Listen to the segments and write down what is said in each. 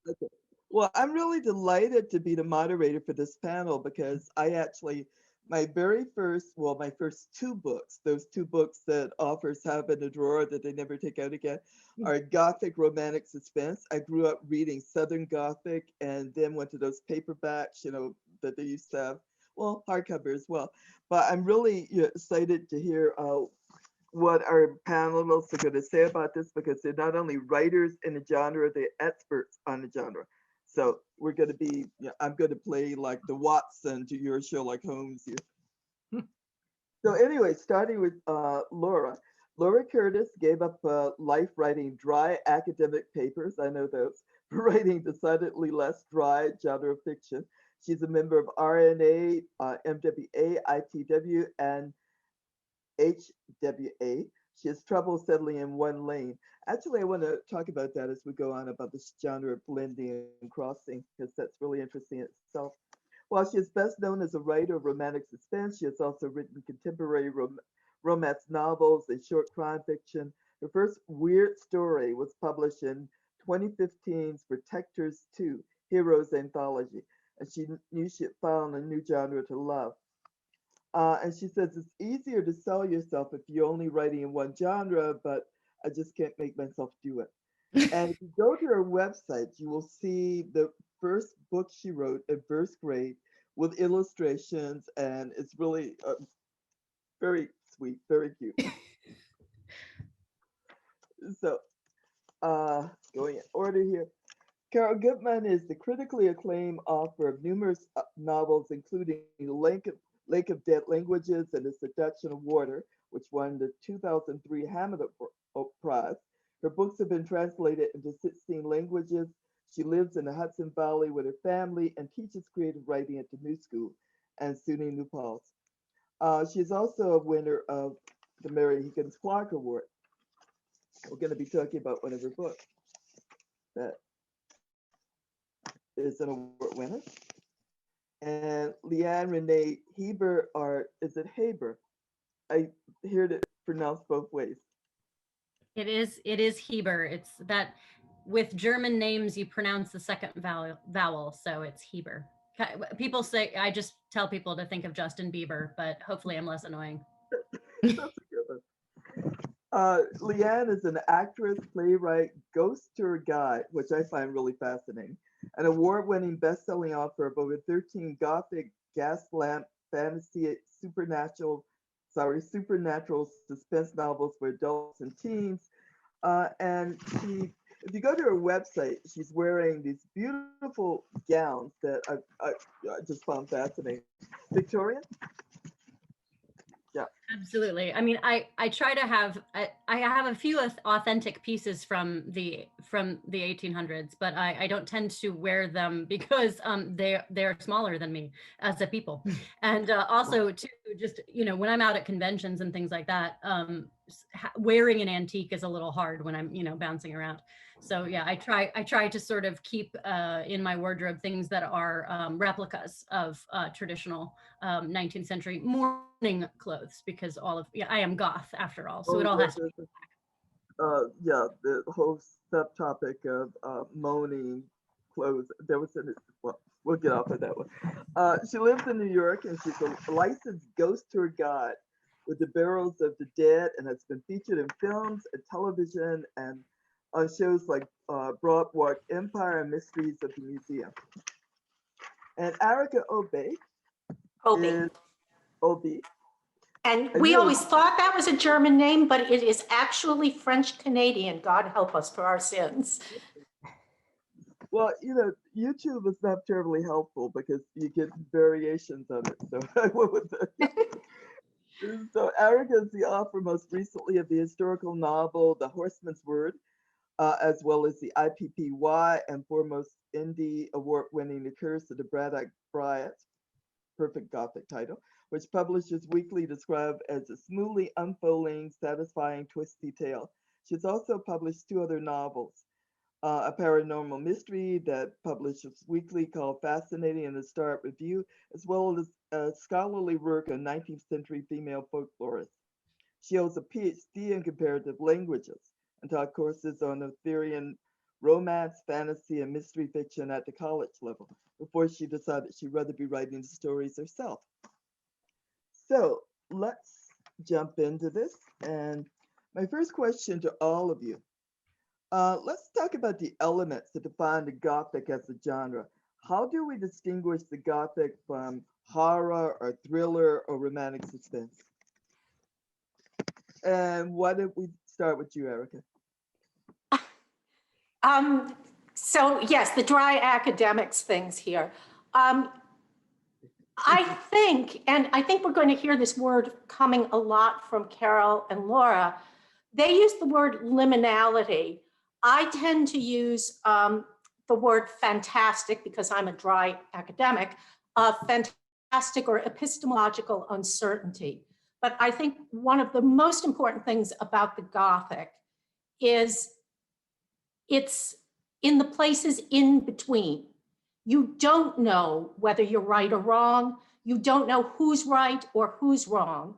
Okay. Well, I'm really delighted to be the moderator for this panel because I actually, my first two books, those two books that authors have in the drawer that they never take out again, are Gothic romantic suspense. I grew up reading Southern Gothic and then went to those paperbacks, that they used to have, well, hardcover as well. But I'm really excited to hear what our panelists are going to say about this because they're not only writers in the genre, they're experts on the genre. So we're going to be, I'm going to play like the Watson to your Sherlock Holmes here. So anyway, starting with Laura. Laura Curtis gave up life writing dry academic papers, I know those, for writing decidedly less dry genre fiction. She's a member of RNA, MWA, ITW, and HWA. She has trouble settling in one lane. Actually, I want to talk about that as we go on about this genre of blending and crossing, because that's really interesting in itself. While she is best known as a writer of romantic suspense, she has also written contemporary romance novels and short crime fiction. Her first weird story was published in 2015's Protectors 2 Heroes Anthology, and she knew she had found a new genre to love. And she says it's easier to sell yourself if you're only writing in one genre, but I just can't make myself do it. And if you go to her website, you will see the first book she wrote in first grade with illustrations, and it's really very sweet, very cute. So, going in order here. Carol Goodman is the critically acclaimed author of numerous novels, including Lake of Dead Languages and The Seduction of Water, which won the 2003 Hamilton Prize. Her books have been translated into 16 languages. She lives in the Hudson Valley with her family and teaches creative writing at the New School and SUNY New Paltz. She is also a winner of the Mary Higgins Clark Award. We're going to be talking about one of her books that is an award winner. And Leanne Renee Hieber, or is it Haber? I heard it pronounced both ways. It is Heber. It's that with German names you pronounce the second vowel, so it's Heber. People say I just tell people to think of Justin Bieber, but hopefully I'm less annoying. That's a good one. Leanne is an actress, playwright, ghost tour guide, which I find really fascinating, an award-winning best-selling author of over 13 Gothic, gaslamp, fantasy, supernatural suspense novels for adults and teens. And if you go to her website, she's wearing these beautiful gowns that I just found fascinating. Victorian? Yeah. Absolutely. I mean, I try to have I have a few authentic pieces from the 1800s, but I don't tend to wear them because they're smaller than me as a people, and also to just when I'm out at conventions and things like that, wearing an antique is a little hard when I'm bouncing around. So yeah, I try to sort of keep in my wardrobe things that are replicas of traditional 19th century mourning clothes, because I am goth after all, so it Oh, all has yeah, to be. yeah, the whole subtopic of moaning clothes. There was an, well, we'll get off of that one. She lives in New York and she's a licensed ghost tour guide with the Barrels of the Dead and has been featured in films and television and on shows like Broadwalk Empire and Mysteries of the Museum. And Erica Obe Hobie. is Obi. And I we really always thought that was a German name, but it is actually French Canadian. God help us for our sins. Well, YouTube is not terribly helpful because you get variations of it. So I went with the. So Erica is the author most recently of the historical novel The Horseman's Word, as well as the IPPY and foremost indie award-winning The Curse of the Braddock Bryant, perfect Gothic title, which publishers weekly describe as a smoothly unfolding, satisfying, twisty tale. She's also published two other novels, a paranormal mystery that publishes weekly called Fascinating in the Start Review, as well as a scholarly work on 19th century female folklorists. She holds a PhD in comparative languages and taught courses on Arthurian romance, fantasy, and mystery fiction at the college level before she decided she'd rather be writing the stories herself. So let's jump into this. And my first question to all of you, let's talk about the elements that define the Gothic as a genre. How do we distinguish the Gothic from horror or thriller or romantic suspense? And why don't we start with you, Erica? So yes, the dry academics things here. I think, and I think we're going to hear this word coming a lot from Carol and Laura, they use the word liminality. I tend to use the word fantastic because I'm a dry academic, fantastic or epistemological uncertainty. But I think one of the most important things about the Gothic is it's in the places in between. You don't know whether you're right or wrong. You don't know who's right or who's wrong.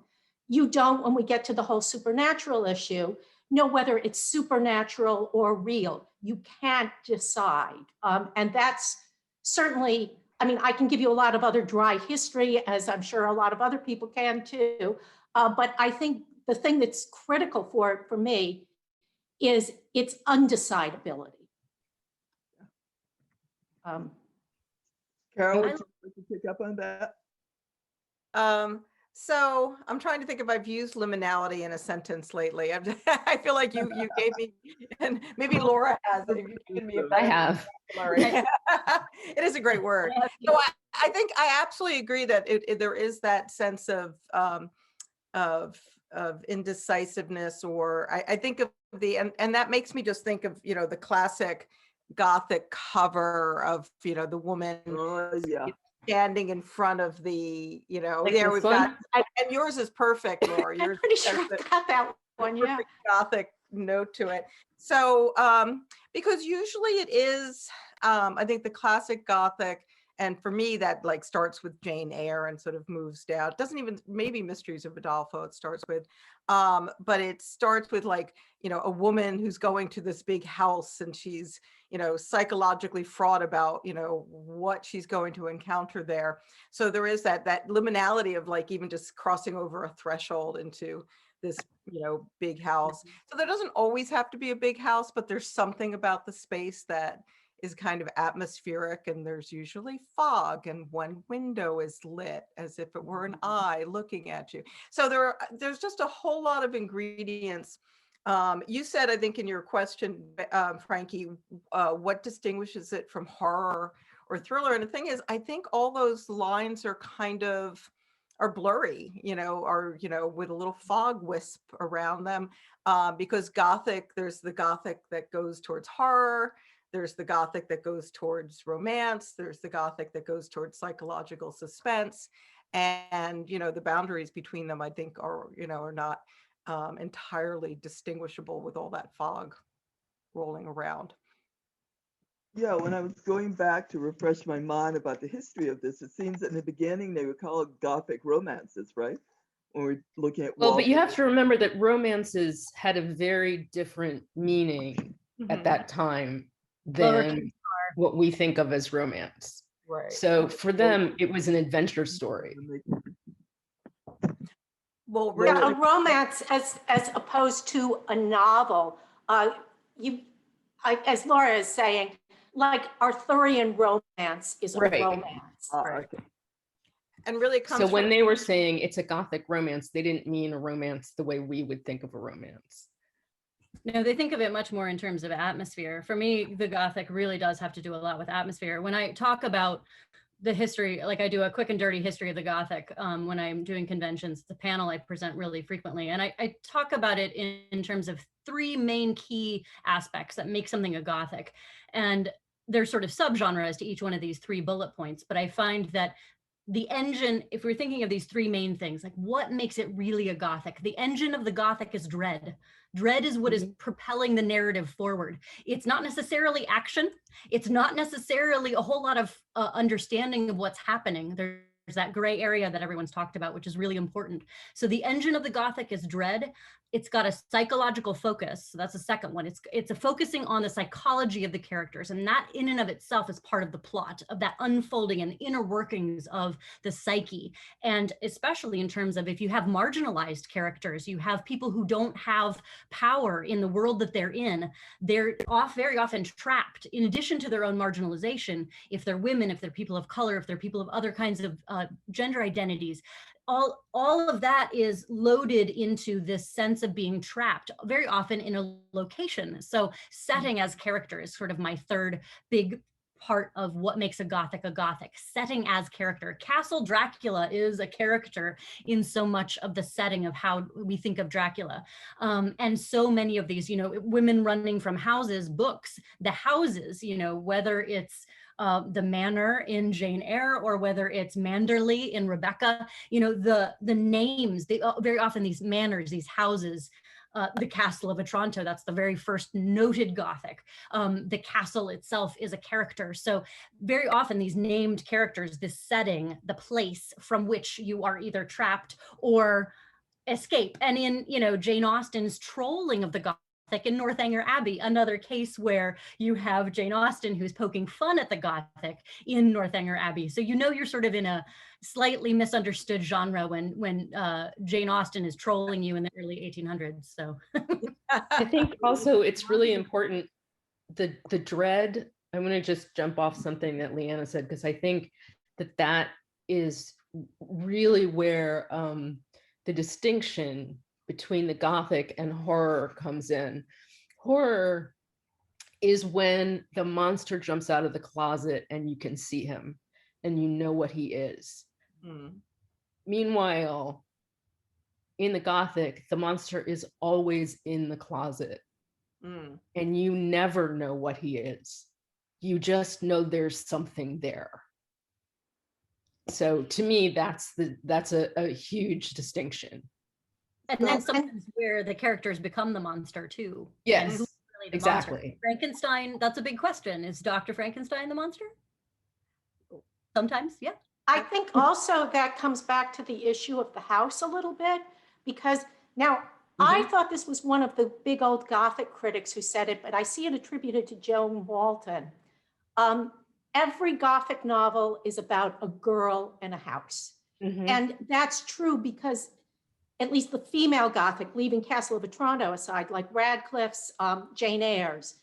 You don't, when we get to the whole supernatural issue, know whether it's supernatural or real. You can't decide. And that's certainly, I mean, I can give you a lot of other dry history, as I'm sure a lot of other people can too. But I think the thing that's critical for it for me is its undecidability. Carol, would you like to pick up on that? So I'm trying to think if I've used liminality in a sentence lately. I feel like you gave me, and maybe Laura has. If you've given me I have. It is a great word. So I think I absolutely agree that there is that sense of indecisiveness, or I think of and that makes me just think of, you know, the classic Gothic cover of, you know, the woman standing in front of the, you know, like there we've one? got, and yours is perfect, Laura. Yours I'm pretty sure I got that one, yeah. Gothic note to it. So because usually it is, I think the classic Gothic, and for me that like starts with Jane Eyre and sort of moves down. It doesn't even, maybe Mysteries of Udolpho it starts with, but it starts with like, you know, a woman who's going to this big house and she's, you know, psychologically fraught about, you know, what she's going to encounter there. So there is that liminality of like even just crossing over a threshold into this, you know, big house. So there doesn't always have to be a big house, but there's something about the space that is kind of atmospheric, and there's usually fog, and one window is lit as if it were an eye looking at you. So there's just a whole lot of ingredients. You said, I think in your question, Frankie, what distinguishes it from horror or thriller? And the thing is, I think all those lines are kind of blurry, you know, or, you know, with a little fog wisp around them, because Gothic, there's the Gothic that goes towards horror. There's the Gothic that goes towards romance. There's the Gothic that goes towards psychological suspense. And, you know, the boundaries between them, I think, are, you know, are not entirely distinguishable with all that fog rolling around. Yeah, when I was going back to refresh my mind about the history of this, it seems that in the beginning they would call it Gothic romances, right? When we're looking at Well, but you have to remember that romances had a very different meaning at that time than what we think of as romance. Right. So for them, it was an adventure story. Well, Yeah, a romance as opposed to a novel. As Laura is saying, like Arthurian romance is a romance. Right. And really it comes so when they were saying it's a Gothic romance, they didn't mean a romance the way we would think of a romance. No, they think of it much more in terms of atmosphere. For me, the Gothic really does have to do a lot with atmosphere. When I talk about the history, like I do a quick and dirty history of the Gothic when I'm doing conventions, the panel I present really frequently. And I talk about it in terms of three main key aspects that make something a Gothic. And there's sort of subgenres to each one of these three bullet points. But I find that the engine, if we're thinking of these three main things, like what makes it really a Gothic? The engine of the Gothic is dread. Dread is what is propelling the narrative forward. It's not necessarily action. It's not necessarily a whole lot of understanding of what's happening. There's that gray area that everyone's talked about, which is really important. So the engine of the Gothic is dread. it's got a psychological focus. So that's the second one. It's a focusing on the psychology of the characters, and that in and of itself is part of the plot, of that unfolding and inner workings of the psyche. And especially in terms of, if you have marginalized characters, you have people who don't have power in the world that they're in, they're very often trapped, in addition to their own marginalization. If they're women, if they're people of color, if they're people of other kinds of gender identities, all of that is loaded into this sense of being trapped, very often in a location. So setting as character is sort of my third big part of what makes a Gothic, setting as character. Castle Dracula is a character in so much of the setting of how we think of Dracula. And so many of these, women running from houses, books, the houses, whether it's the manor in Jane Eyre, or whether it's Manderley in Rebecca, the names, very often these manors, these houses, the Castle of Otranto, that's the very first noted Gothic. The castle itself is a character. So very often these named characters, this setting, the place from which you are either trapped or escape. And in, Jane Austen's trolling of the Gothic in Northanger Abbey, another case where you have Jane Austen who's poking fun at the Gothic in Northanger Abbey. So you're sort of in a slightly misunderstood genre when Jane Austen is trolling you in the early 1800s. So I think also it's really important, the dread. I'm going to just jump off something that Leanna said, because I think that is really where the distinction between the Gothic and horror comes in. Horror is when the monster jumps out of the closet and you can see him and you know what he is. Meanwhile, in the Gothic, the monster is always in the closet and you never know what he is. You just know there's something there. So to me, that's a huge distinction. And then sometimes where the characters become the monster too. Yes, really the exactly. Monster. Frankenstein, that's a big question. Is Dr. Frankenstein the monster? Sometimes, yeah. I think also that comes back to the issue of the house a little bit, because now I thought this was one of the big old Gothic critics who said it, but I see it attributed to Joan Walton. Every Gothic novel is about a girl in a house. And that's true because at least the female Gothic, leaving Castle of Otranto aside, like Radcliffe's, Jane Eyre's,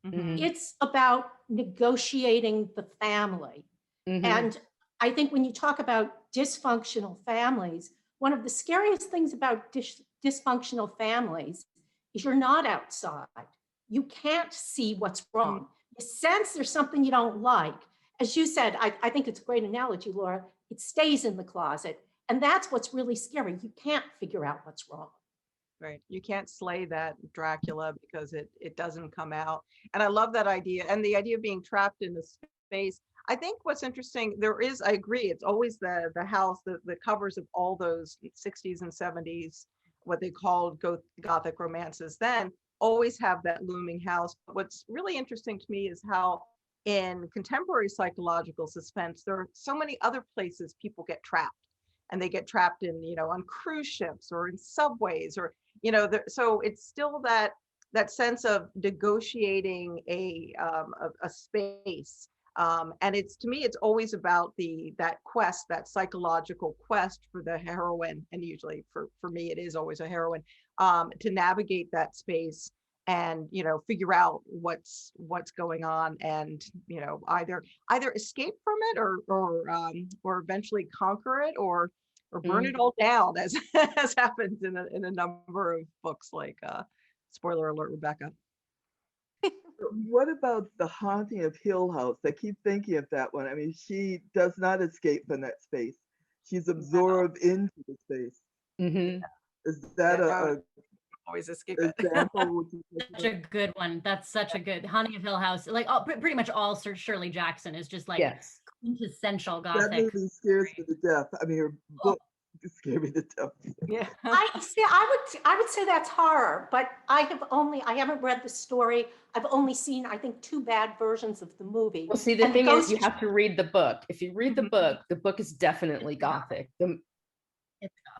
it's about negotiating the family. And I think when you talk about dysfunctional families, one of the scariest things about dysfunctional families is you're not outside. You can't see what's wrong. You sense there's something you don't like. As you said, I think it's a great analogy, Laura, it stays in the closet. And that's what's really scary. You can't figure out what's wrong. Right. You can't slay that Dracula because it doesn't come out. And I love that idea. And the idea of being trapped in the space. I think what's interesting, I agree, it's always the house, the covers of all those 60s and 70s, what they called Gothic romances then, always have that looming house. But what's really interesting to me is how in contemporary psychological suspense, there are so many other places people get trapped. And they get trapped in, on cruise ships or in subways, or, so it's still that sense of negotiating a space. And to me, it's always about that quest, that psychological quest for the heroine. And usually for me, it is always a heroine, to navigate that space and, figure out what's going on and, either escape from it or eventually conquer it or burn it all down, as happens in a number of books like spoiler alert, Rebecca. What about The Haunting of Hill House? I keep thinking of that one. I mean, she does not escape from that space. She's absorbed into the space. Is that always escape example? Such a good one. That's such a good Haunting of Hill House. Like pretty much all Shirley Jackson is just like quintessential Gothic. That movie scares me to death. I mean, her book scared me to death. Yeah. I would say that's horror, but I haven't read the story. I've only seen, I think, 2 bad versions of the movie. Well, see, the thing is, you have to read the book. If you read the book is definitely Gothic.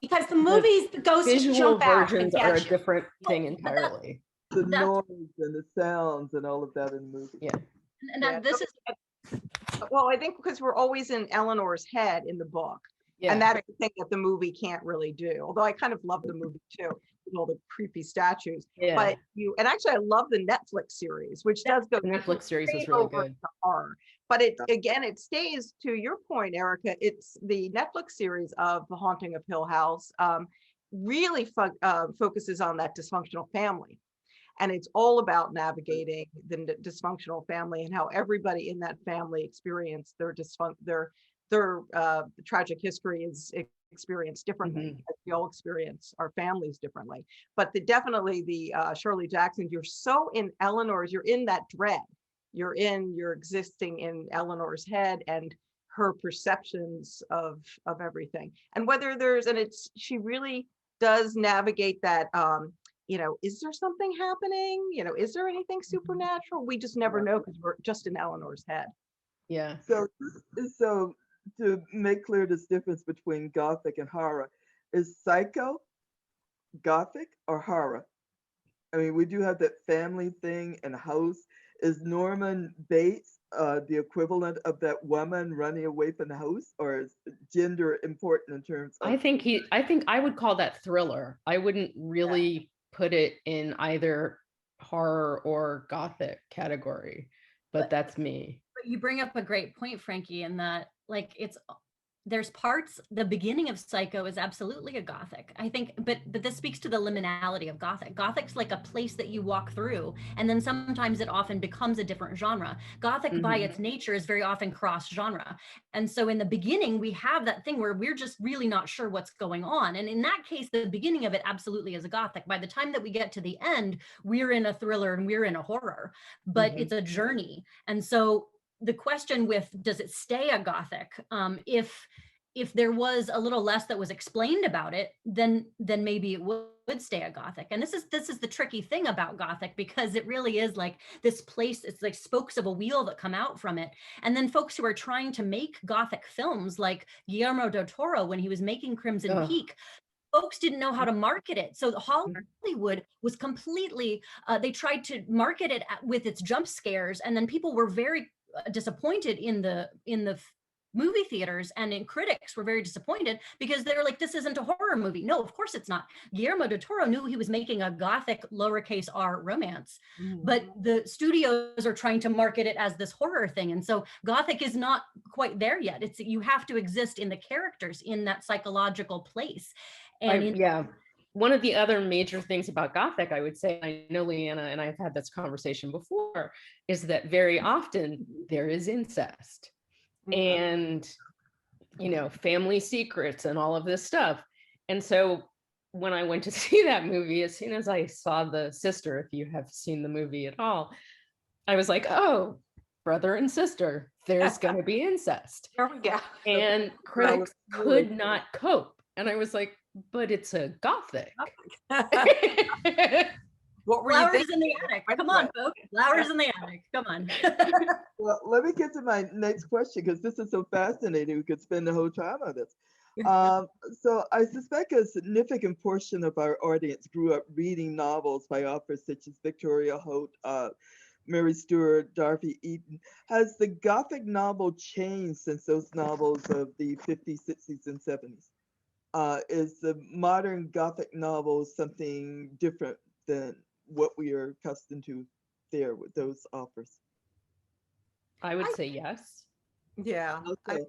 Because the movies, the ghosts Visual jump out and versions are a get you. different thing entirely. The That's- noise and the sounds and all of that in the movie. Yeah. And Yeah, this is Well, I think because we're always in Eleanor's head in the book. Yeah. And that's the thing that the movie can't really do. Although I kind of love the movie too, with all the creepy statues. Yeah. But and actually I love the Netflix series, which does go The Netflix series was straight really over good. into horror. But it stays, to your point, Erica, it's the Netflix series of The Haunting of Hill House really focuses on that dysfunctional family. And it's all about navigating the dysfunctional family and how everybody in that family experienced their tragic history is experienced differently. We all experience our families differently. But definitely the Shirley Jackson, you're so in Eleanor's, you're in that dread. You're existing in Eleanor's head and her perceptions of everything. And whether she really does navigate that, is there something happening? Is there anything supernatural? We just never know because we're just in Eleanor's head. Yeah. So to make clear this difference between Gothic and horror, is Psycho Gothic or horror? I mean, we do have that family thing and house. Is Norman Bates the equivalent of that woman running away from the house, or is gender important in terms of? I think I would call that thriller. I wouldn't really put it in either horror or Gothic category, but that's me. But you bring up a great point, Frankie, in that there's parts, the beginning of Psycho is absolutely a Gothic, I think, but this speaks to the liminality of Gothic. Gothic's like a place that you walk through, and then sometimes it often becomes a different genre. Gothic by its nature is very often cross genre. And so in the beginning, we have that thing where we're just really not sure what's going on. And in that case, the beginning of it absolutely is a Gothic. By the time that we get to the end, we're in a thriller and we're in a horror, but it's a journey. And so the question with, does it stay a Gothic? If there was a little less that was explained about it, then maybe it would stay a Gothic. And this is the tricky thing about Gothic, because it really is like this place, it's like spokes of a wheel that come out from it. And then folks who are trying to make Gothic films, like Guillermo del Toro, when he was making Crimson Peak, folks didn't know how to market it. So Hollywood was completely, they tried to market it with its jump scares. And then people were very disappointed in the movie theaters, and in critics were very disappointed because they were like, this isn't a horror movie. No, of course it's not. Guillermo del Toro knew he was making a Gothic lowercase r romance, but the studios are trying to market it as this horror thing. And so Gothic is not quite there yet. You have to exist in the characters in that psychological place. And one of the other major things about Gothic, I would say, I know Leanna and I've had this conversation before, is that very often there is incest and, family secrets and all of this stuff. And so when I went to see that movie, as soon as I saw the sister, if you have seen the movie at all, I was like, oh, brother and sister, there's going to be incest. There we go. And critics could not cope. And I was like, but it's a Gothic. What were Flowers you in the attic. Come on, folks. Flowers in the attic. Come on. Well, let me get to my next question, because this is so fascinating. We could spend the whole time on this. So I suspect a significant portion of our audience grew up reading novels by authors such as Victoria Holt, Mary Stuart, Dorothy Eaton. Has the Gothic novel changed since those novels of the 50s, 60s, and 70s? Is the modern Gothic novel something different than what we are accustomed to there with those authors? I would say yes. Yeah. Okay.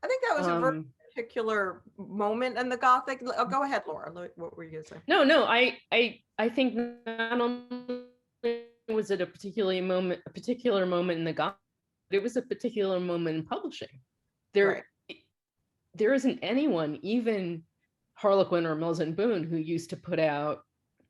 I think that was a very particular moment in the Gothic. Oh, go ahead, Laura. What were you gonna say? No, I think not only was it a particular moment in the Gothic, it was a particular moment in publishing. There isn't anyone, even Harlequin or Mills and Boon, who used to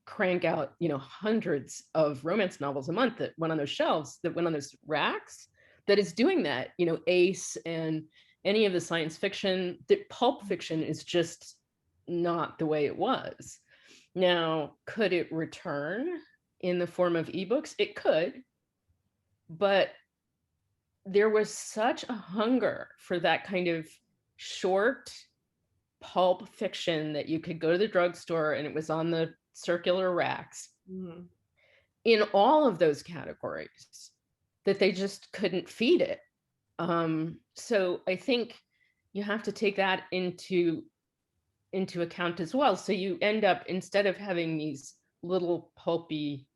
crank out, hundreds of romance novels a month that went on those shelves, that went on those racks, that is doing that. Ace and any of the science fiction, the pulp fiction is just not the way it was. Now, could it return in the form of ebooks? It could, but there was such a hunger for that kind of short, pulp fiction that you could go to the drugstore and it was on the circular racks in all of those categories, that they just couldn't feed it. So I think you have to take that into account as well. So you end up, instead of having these little pulpy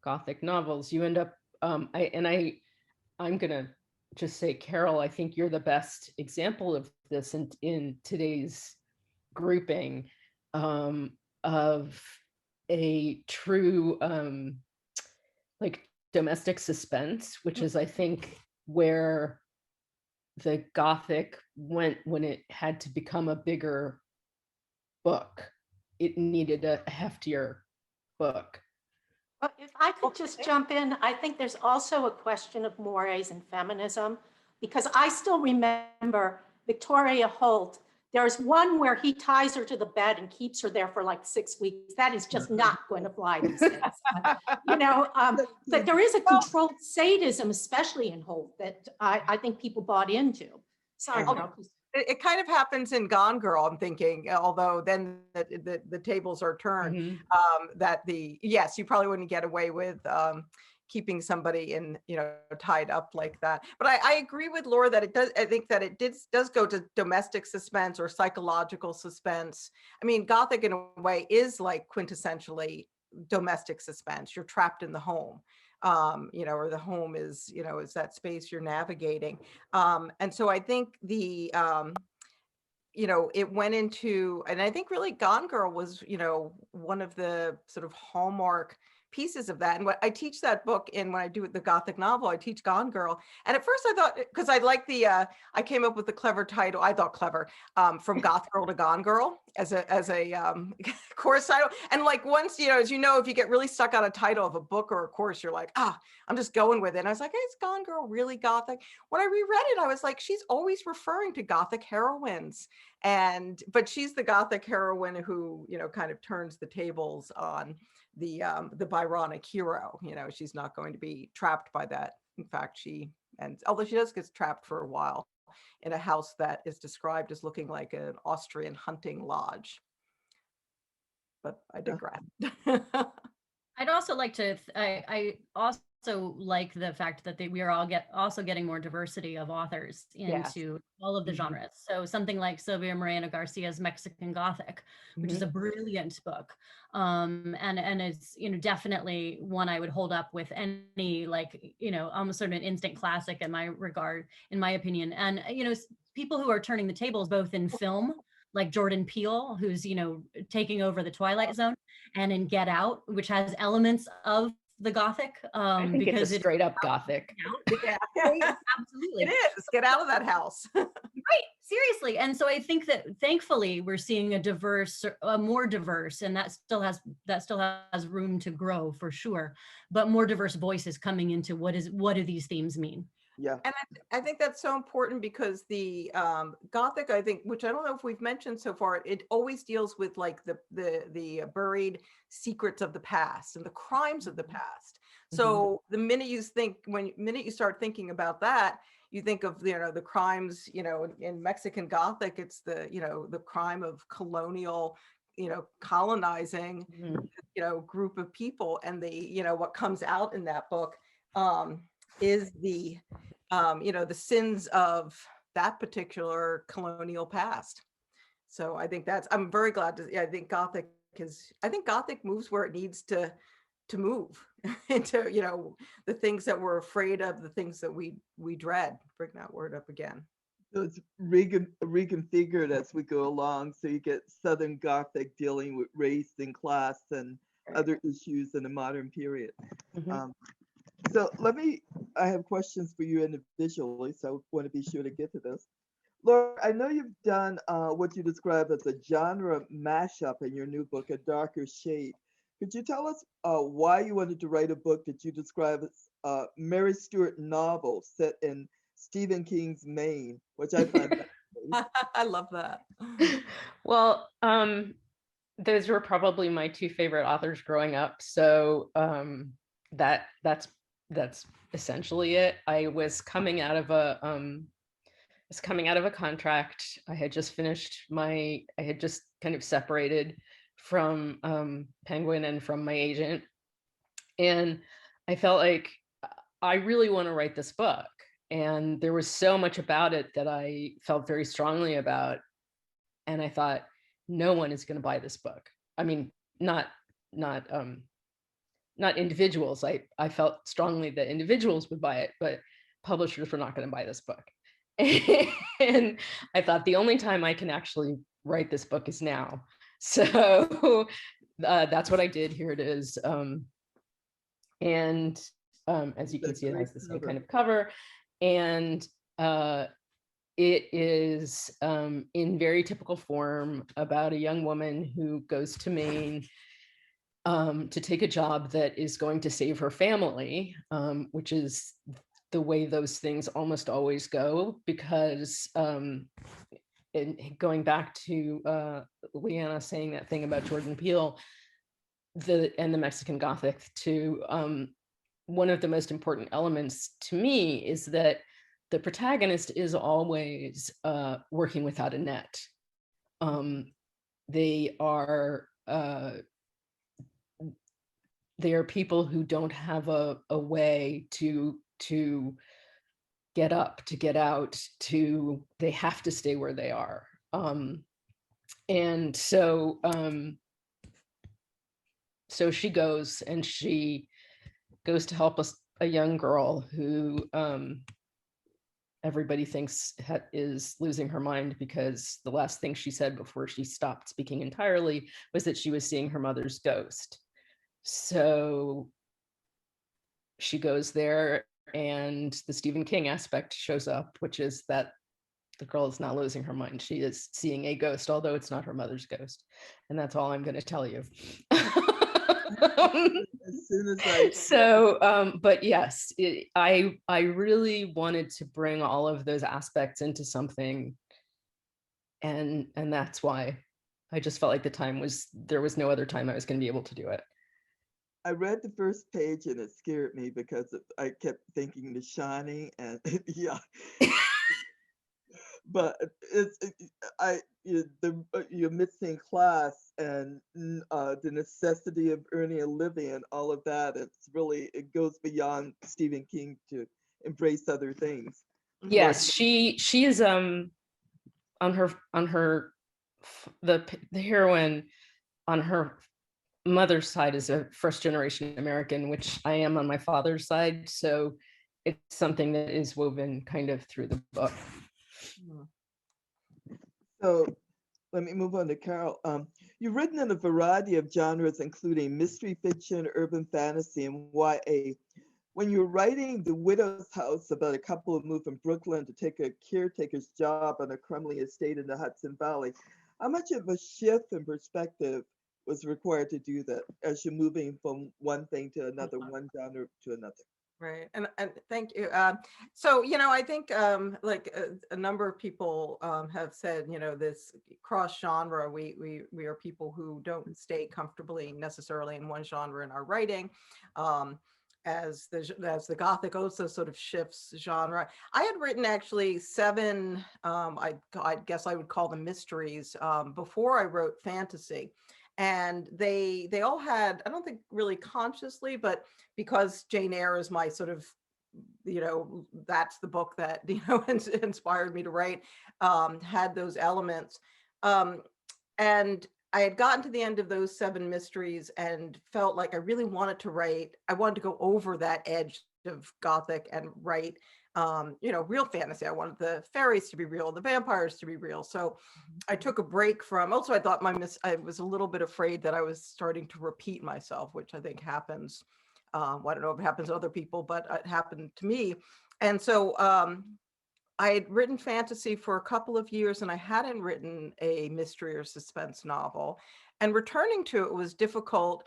Gothic novels, you end up, I'm gonna just say, Carol, I think you're the best example of this in today's grouping, of a true like domestic suspense, which is, I think, where the Gothic went when it had to become a bigger book. It needed a heftier book. Well, if I could just jump in, I think there's also a question of mores and feminism, because I still remember Victoria Holt. There's one where he ties her to the bed and keeps her there for like 6 weeks. That is just not going to fly these days. But there is a controlled sadism, especially in Holt, that I think people bought into. Sorry, Carol, please. It kind of happens in Gone Girl, I'm thinking, although then the tables are turned, yes, you probably wouldn't get away with keeping somebody in, tied up like that. But I agree with Laura that it does, I think that it does go to domestic suspense or psychological suspense. I mean, Gothic in a way is like quintessentially domestic suspense. You're trapped in the home. Or the home is, is that space you're navigating. And so I think the, it went into, and I think really Gone Girl was, one of the sort of hallmark pieces of that. And what I teach that book in, when I do the Gothic novel, I teach Gone Girl. And at first I thought, because I like I came up with the clever title, I thought clever, from Goth Girl to Gone Girl as a course title. And like once, as you know, if you get really stuck on a title of a book or a course, you're like, I'm just going with it. And I was like, hey, is Gone Girl really Gothic? When I reread it, I was like, she's always referring to Gothic heroines. But she's the Gothic heroine who, kind of turns the tables on the Byronic hero. She's not going to be trapped by that. In fact, although she does get trapped for a while in a house that is described as looking like an Austrian hunting lodge. But I digress. I'd also like to, I also like the fact that we are also getting more diversity of authors into all of the genres. So something like Sylvia Moreno Garcia's Mexican Gothic, which is a brilliant book. And it's, definitely one I would hold up with any, almost sort of an instant classic in my regard, in my opinion. And, people who are turning the tables both in film, like Jordan Peele, who's, taking over the Twilight Zone, and in Get Out, which has elements of the Gothic. I think it's a straight up Gothic. Yeah. Absolutely. It is. Get out of that house. Right. Seriously. And so I think that thankfully we're seeing a more diverse, and that still has room to grow for sure, but more diverse voices coming into what do these themes mean? Yeah. And I think that's so important because the Gothic, I think, which I don't know if we've mentioned so far, it always deals with like the buried secrets of the past and the crimes of the past. So the minute you start thinking about that, you think of, the crimes, in Mexican Gothic, it's the crime of colonial, colonizing, group of people. And what comes out in that book is the sins of that particular colonial past. So I think I'm very glad I think Gothic moves where it needs to move into, the things that we're afraid of, the things that we dread. Bring that word up again. So it's reconfigured as we go along. So you get Southern Gothic dealing with race and class and other issues in the modern period. So I have questions for you individually, so I want to be sure to get to this. Laura, I know you've done what you describe as a genre mashup in your new book, A Darker Shade. Could you tell us why you wanted to write a book that you describe as a Mary Stuart novel set in Stephen King's Maine, which I find I love that. Well, those were probably my two favorite authors growing up. So that's essentially it. I was coming out of was coming out of a contract. I had just kind of separated from Penguin and from my agent. And I felt like I really want to write this book. And there was so much about it that I felt very strongly about. And I thought, no one is going to buy this book. I mean, not individuals. I felt strongly that individuals would buy it, but publishers were not going to buy this book. And I thought the only time I can actually write this book is now. So that's what I did. Here it is. And as you can see, it has the same kind of cover. And it is in very typical form about a young woman who goes to Maine to take a job that is going to save her family, which is the way those things almost always go, because going back to Leanna saying that thing about Jordan Peele and the Mexican Gothic too, one of the most important elements to me is that the protagonist is always working without a net. They are people who don't have a way to get up, to get out, they have to stay where they are. And so she goes to help a young girl who everybody thinks is losing her mind, because the last thing she said before she stopped speaking entirely was that she was seeing her mother's ghost. So she goes there, and the Stephen King aspect shows up, which is that the girl is not losing her mind. She is seeing a ghost, although it's not her mother's ghost. And that's all I'm going to tell you. As soon as I but yes, I really wanted to bring all of those aspects into something, and that's why I just felt like there was no other time I was going to be able to do it. I read the first page and it scared me because I kept thinking The Shining, and yeah. But you're missing class and the necessity of earning a living and all of that. It goes beyond Stephen King to embrace other things. Yes, she is on her the heroine on her mother's side is a first generation American, which I am on my father's side. So it's something that is woven kind of through the book. So let me move on to Carol. You've written in a variety of genres, including mystery fiction, urban fantasy, and YA. When you're writing The Widow's House about a couple who moved from Brooklyn to take a caretaker's job on a crumbling estate in the Hudson Valley, how much of a shift in perspective was required to do that as you're moving from one thing to another, one genre to another? Right. And thank you. So, I think like a number of people have said, this cross genre, we are people who don't stay comfortably necessarily in one genre in our writing. As the Gothic also sort of shifts genre. I had written actually 7, I guess I would call them mysteries, before I wrote fantasy. And they all had, I don't think really consciously, but because Jane Eyre is my sort of, that's the book that, inspired me to write, had those elements. And I had gotten to the end of those 7 mysteries and felt like I really wanted to write. I wanted to go over that edge of Gothic and write, real fantasy. I wanted the fairies to be real, the vampires to be real. So I took a break from, also I thought I was a little bit afraid that I was starting to repeat myself, which I think happens. I don't know if it happens to other people, but it happened to me. And so I had written fantasy for a couple of years and I hadn't written a mystery or suspense novel. And returning to it was difficult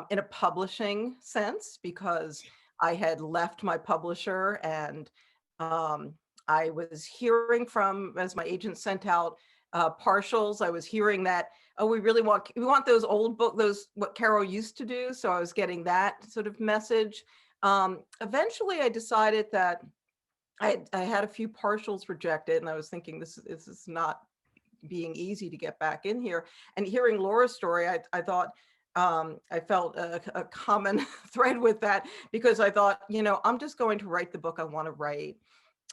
in a publishing sense, because I had left my publisher and I was hearing from, as my agent sent out partials, I was hearing that, oh, we want those old book, those what Carol used to do. So I was getting that sort of message. Eventually I decided that I had a few partials rejected, and I was thinking this is not being easy to get back in here. And hearing Laura's story, I thought, I felt a common thread with that, because I thought, you know, I'm just going to write the book I want to write.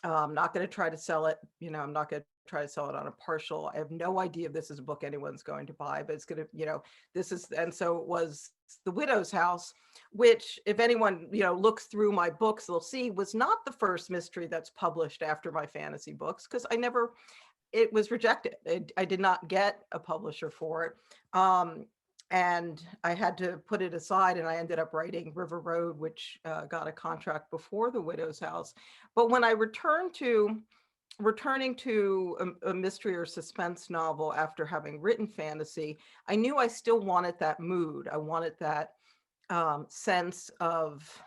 I'm not going to try to sell it. You know, I'm not going to try to sell it on a partial. I have no idea if this is a book anyone's going to buy, but it's going to, you know, this is, and so it was The Widow's House, which if anyone, you know, looks through my books, they'll see was not the first mystery that's published after my fantasy books, because it was rejected. I did not get a publisher for it. And I had to put it aside, and I ended up writing River Road, which got a contract before The Widow's House. But when I returning to a mystery or suspense novel after having written fantasy, I knew I still wanted that mood. I wanted that sense of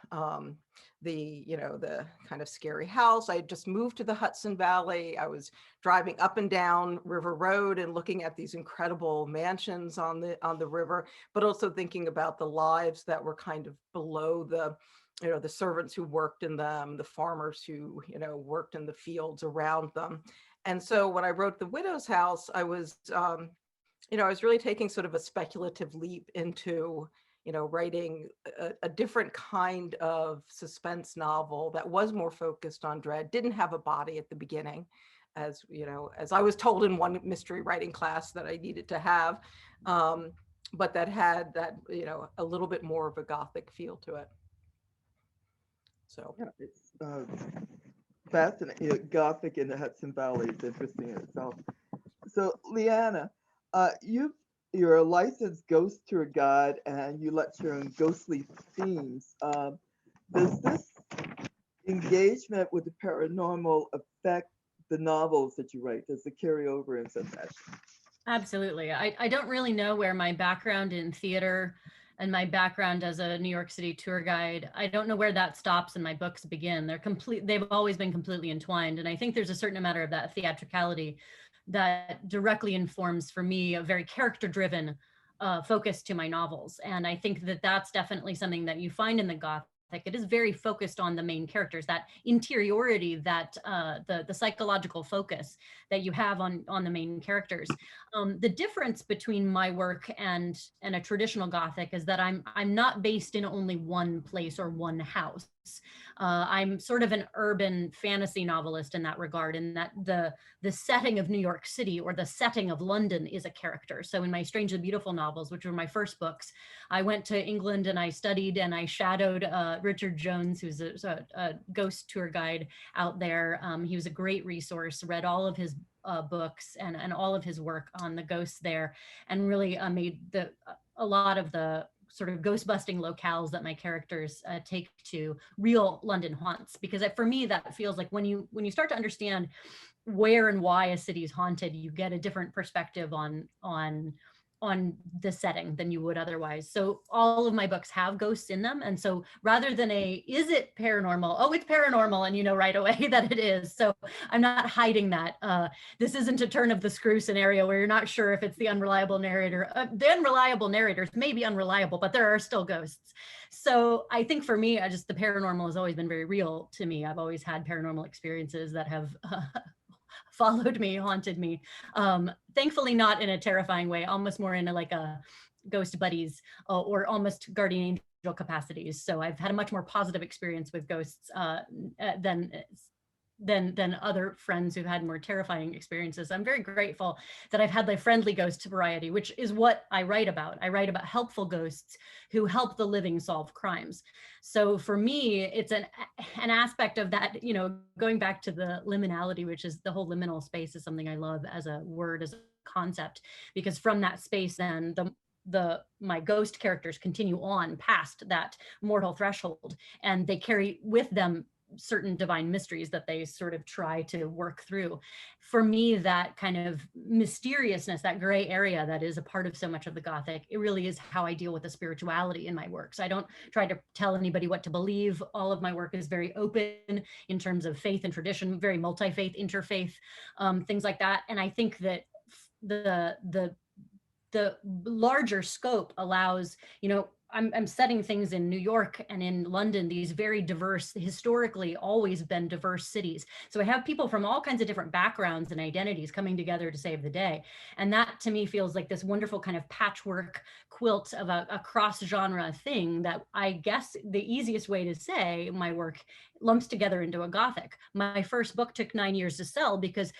the kind of scary house. I had just moved to the Hudson Valley. I was driving up and down River Road and looking at these incredible mansions on the river, but also thinking about the lives that were kind of below the servants who worked in them, the farmers who, worked in the fields around them. And so when I wrote The Widow's House, I was, I was really taking sort of a speculative leap into writing a different kind of suspense novel that was more focused on dread, didn't have a body at the beginning, as I was told in one mystery writing class that I needed to have, but that had that, a little bit more of a Gothic feel to it. So yeah, it's fascinating. Gothic in the Hudson Valley is interesting in itself. So Leanna, you're a licensed ghost tour guide and you lecture on ghostly themes. Does this engagement with the paranormal affect the novels that you write? Does it carry over in some fashion? Absolutely. I don't really know where my background in theater and my background as a New York City tour guide, I don't know where that stops and my books begin. They've always been completely entwined. And I think there's a certain amount of that theatricality that directly informs, for me, a very character-driven focus to my novels. And I think that that's definitely something that you find in the Gothic. It is very focused on the main characters, that interiority, that the psychological focus that you have on the main characters. The difference between my work and a traditional Gothic is that I'm not based in only one place or one house. I'm sort of an urban fantasy novelist in that regard, in that the setting of New York City or the setting of London is a character. So in my Strangely Beautiful novels, which were my first books, I went to England and I studied and I shadowed Richard Jones, who's a ghost tour guide out there. He was a great resource, read all of his books and all of his work on the ghosts there, and really made a lot of the sort of ghost busting locales that my characters take to real London haunts. Because for me, that feels like when you start to understand where and why a city is haunted, you get a different perspective on the setting than you would otherwise. So all of my books have ghosts in them. And so rather than is it paranormal? Oh, it's paranormal. And you know right away that it is. So I'm not hiding that. This isn't a turn of the screw scenario where you're not sure if it's the unreliable narrator. The unreliable narrators may be unreliable, but there are still ghosts. So I think for me, the paranormal has always been very real to me. I've always had paranormal experiences that have followed me, haunted me. Thankfully not in a terrifying way, almost more in a ghost buddies or almost guardian angel capacities. So I've had a much more positive experience with ghosts than other friends who've had more terrifying experiences. I'm very grateful that I've had the friendly ghost variety, which is what I write about. I write about helpful ghosts who help the living solve crimes. So for me, it's an aspect of that, going back to the liminality, which is the whole liminal space, is something I love as a word, as a concept, because from that space, then my ghost characters continue on past that mortal threshold, and they carry with them certain divine mysteries that they sort of try to work through. For me, that kind of mysteriousness, that gray area that is a part of so much of the Gothic, it really is how I deal with the spirituality in my works. I don't try to tell anybody what to believe. All of my work is very open in terms of faith and tradition, very multi-faith, interfaith, things like that. And I think that the larger scope allows, I'm setting things in New York and in London, these very diverse, historically always been diverse cities. So I have people from all kinds of different backgrounds and identities coming together to save the day. And that to me feels like this wonderful kind of patchwork quilt of a cross genre thing that I guess the easiest way to say my work lumps together into a Gothic. My first book took 9 years to sell because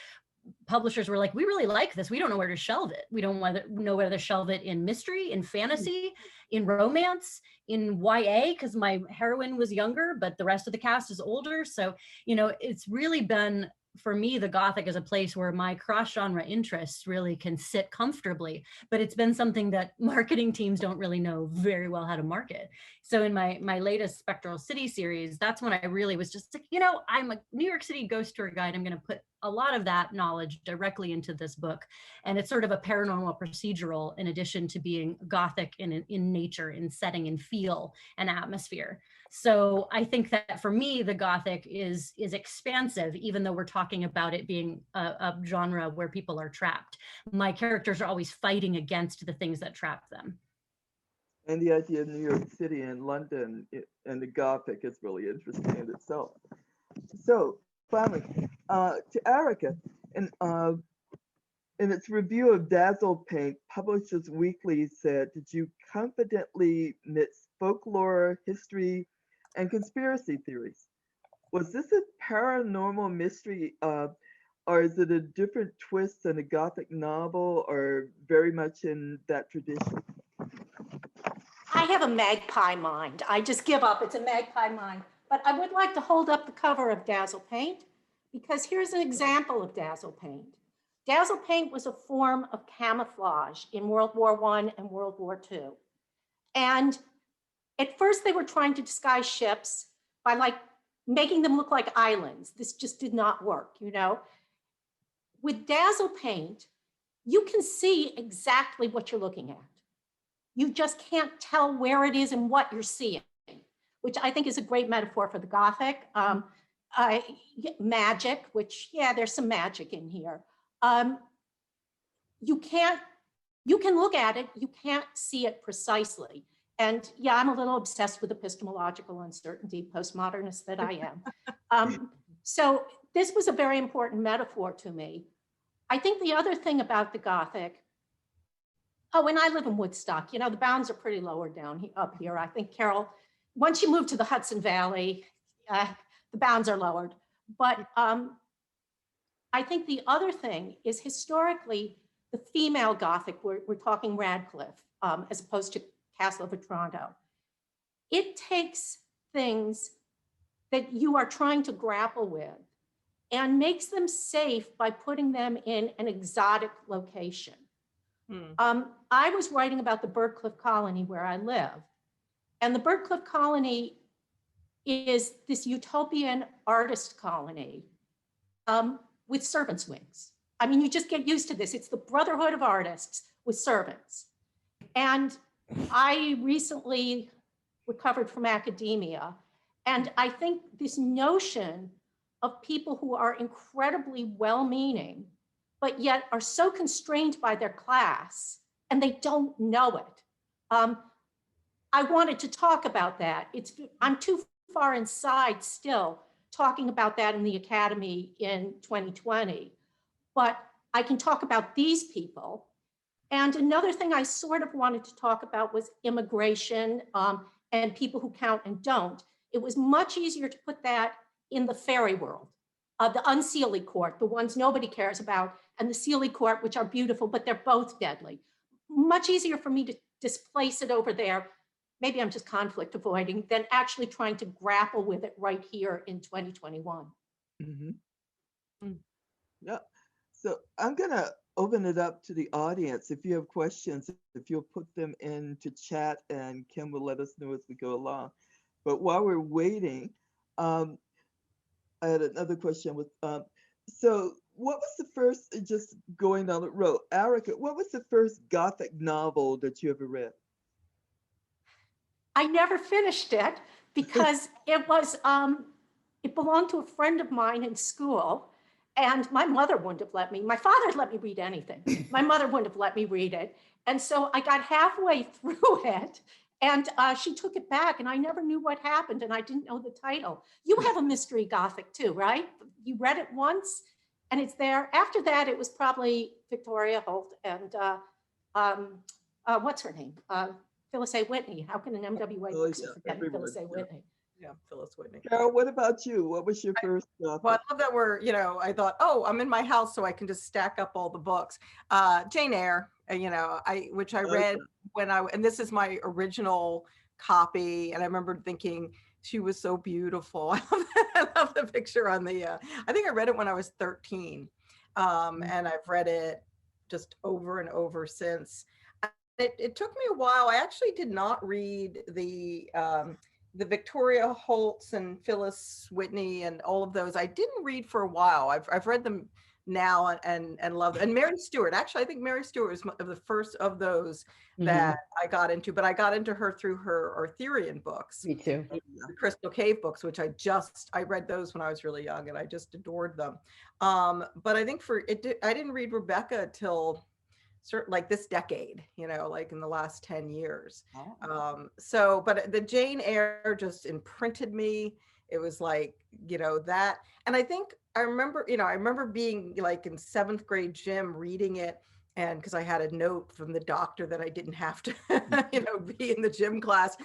publishers were like, we really like this. We don't know where to shelve it. We don't know whether to shelve it in mystery, in fantasy, in romance, in YA, because my heroine was younger, but the rest of the cast is older. So, it's really been, for me, the Gothic is a place where my cross-genre interests really can sit comfortably, but it's been something that marketing teams don't really know very well how to market. So in my latest Spectral City series, that's when I really was just like, I'm a New York City ghost tour guide. I'm going to put a lot of that knowledge directly into this book. And it's sort of a paranormal procedural in addition to being Gothic in nature, in setting and feel and atmosphere. So I think that for me, the Gothic is expansive, even though we're talking about it being a genre where people are trapped. My characters are always fighting against the things that trap them. And the idea of New York City and London and the Gothic is really interesting in itself. So finally, to Erica, in its review of Dazzle Paint, Publishers Weekly said, did you confidently mix folklore, history, and conspiracy theories? Was this a paranormal mystery, or is it a different twist than a Gothic novel, or very much in that tradition? I have a magpie mind. I just give up. It's a magpie mind. But I would like to hold up the cover of Dazzle Paint, because here's an example of Dazzle Paint. Dazzle Paint was a form of camouflage in World War I and World War II. And at first they were trying to disguise ships by making them look like islands. This just did not work, With Dazzle Paint, you can see exactly what you're looking at. You just can't tell where it is and what you're seeing, which I think is a great metaphor for the Gothic. Magic, which, yeah, there's some magic in here. You can look at it, you can't see it precisely. And yeah, I'm a little obsessed with epistemological uncertainty, postmodernist that I am. So this was a very important metaphor to me. I think the other thing about the Gothic, and I live in Woodstock, the bounds are pretty lower down up here. I think, Carol, once you move to the Hudson Valley, the bounds are lowered. But I think the other thing is historically, the female Gothic, we're talking Radcliffe, as opposed to Castle of Otranto. It takes things that you are trying to grapple with and makes them safe by putting them in an exotic location. I was writing about the Birdcliff Colony where I live. And the Birdcliff Colony is this utopian artist colony with servants' wings. I mean, you just get used to this. It's the brotherhood of artists with servants. And I recently recovered from academia. And I think this notion of people who are incredibly well-meaning, but yet are so constrained by their class and they don't know it. I wanted to talk about that. I'm too far inside still talking about that in the academy in 2020, but I can talk about these people. And another thing I sort of wanted to talk about was immigration and people who count and don't. It was much easier to put that in the fairy world, the unseelie court, the ones nobody cares about, and the seelie court, which are beautiful, but they're both deadly. Much easier for me to displace it over there. Maybe I'm just conflict avoiding than actually trying to grapple with it right here in 2021. Yeah. So I'm going to open it up to the audience. If you have questions, if you'll put them into chat, and Kim will let us know as we go along. But while we're waiting, I had another question with, so what was the first, just going down the road, Erica, what was the first Gothic novel that you ever read? I never finished it because it was, it belonged to a friend of mine in school, and my mother wouldn't have let me. My father let me read anything. My mother wouldn't have let me read it. And so I got halfway through it And she took it back, and I never knew what happened, and I didn't know the title. You have a mystery Gothic too, right? You read it once, and it's there. After that, it was probably Victoria Holt and what's her name? Phyllis A. Whitney. How can an MWA Oh, bookstore forget Phyllis A. Whitney? Yeah, Phyllis Whitney. Carol, what about you? What was your first Well, I love that we're, I thought, oh, I'm in my house, so I can just stack up all the books. Jane Eyre, which I read when and this is my original copy. And I remember thinking she was so beautiful. I love the picture on the, I think I read it when I was 13. And I've read it just over and over since. It took me a while. I actually did not read the Victoria Holtz and Phyllis Whitney and all of those. I didn't read for a while. I've read them now and love them. And Mary Stewart, actually, I think Mary Stewart was the first of those that I got into, but I got into her through her Arthurian books. Me too. The Crystal Cave books, which I read those when I was really young and I just adored them. But I think I didn't read Rebecca till like this decade, like in the last 10 years. But the Jane Eyre just imprinted me. It was like, that. And I think I remember being like in 7th grade gym reading it. And because I had a note from the doctor that I didn't have to, be in the gym class,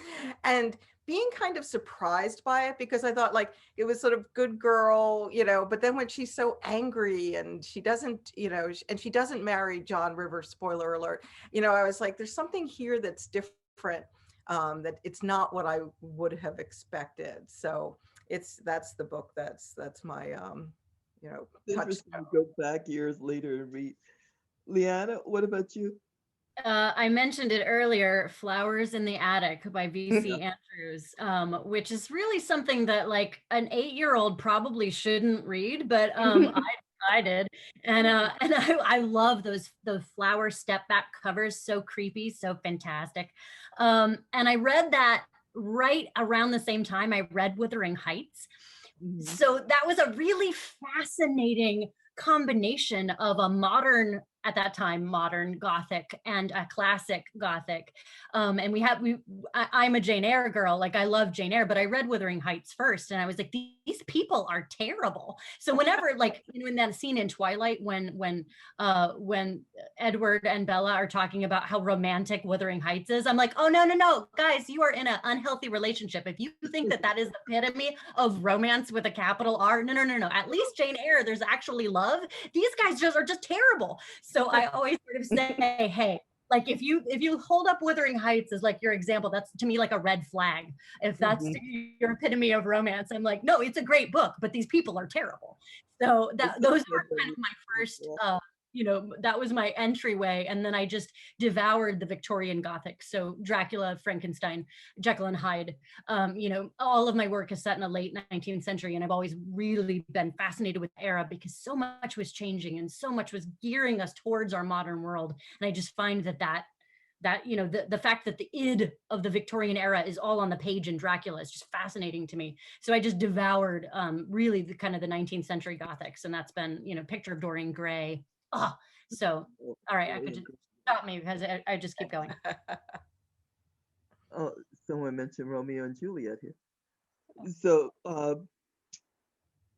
and being kind of surprised by it because I thought like it was sort of good girl, but then when she's so angry and she doesn't, and she doesn't marry John Rivers, spoiler alert, I was like, there's something here that's different, that it's not what I would have expected. So that's the book that's my, touchstone. Go back years later and read. Leanna, what about you? I mentioned it earlier, Flowers in the Attic by V.C. Andrews, which is really something that like an 8-year-old probably shouldn't read, but I did. And I love the flower step back covers, so creepy, so fantastic. And I read that right around the same time I read Wuthering Heights. So that was a really fascinating combination of a modern, at that time, modern Gothic and a classic Gothic. And I'm a Jane Eyre girl, like I love Jane Eyre, but I read Wuthering Heights first and I was like, these people are terrible. So whenever like, in that scene in Twilight, when Edward and Bella are talking about how romantic Wuthering Heights is, I'm like, oh, no, guys, you are in an unhealthy relationship. If you think that is the epitome of romance with a capital R, no. At least Jane Eyre, there's actually love. These guys are just terrible. So I always sort of say, hey, like if you hold up Wuthering Heights as like your example, that's to me like a red flag. If that's your epitome of romance, I'm like, no, it's a great book, but these people are terrible. So those were kind of my first, that was my entryway. And then I just devoured the Victorian Gothic. So Dracula, Frankenstein, Jekyll and Hyde. All of my work is set in the late 19th century. And I've always really been fascinated with the era because so much was changing and so much was gearing us towards our modern world. And I just find that the fact that the id of the Victorian era is all on the page in Dracula is just fascinating to me. So I just devoured really the kind of the 19th century Gothics. And that's been, Picture of Dorian Gray. Oh, so, all right, I could just stop me because I just keep going. Oh, someone mentioned Romeo and Juliet here. So,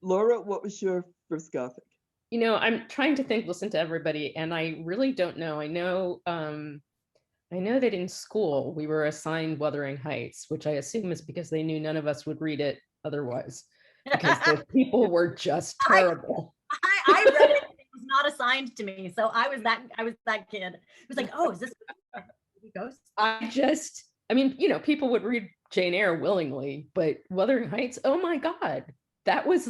Laura, what was your first Gothic? I'm trying to listen to everybody, and I really don't know. I know that in school we were assigned Wuthering Heights, which I assume is because they knew none of us would read it otherwise, because the people were just terrible. I read it. It was not assigned to me, so I was that kid. It was like, oh, is this ghost? People would read Jane Eyre willingly, but Wuthering Heights, oh my God, that was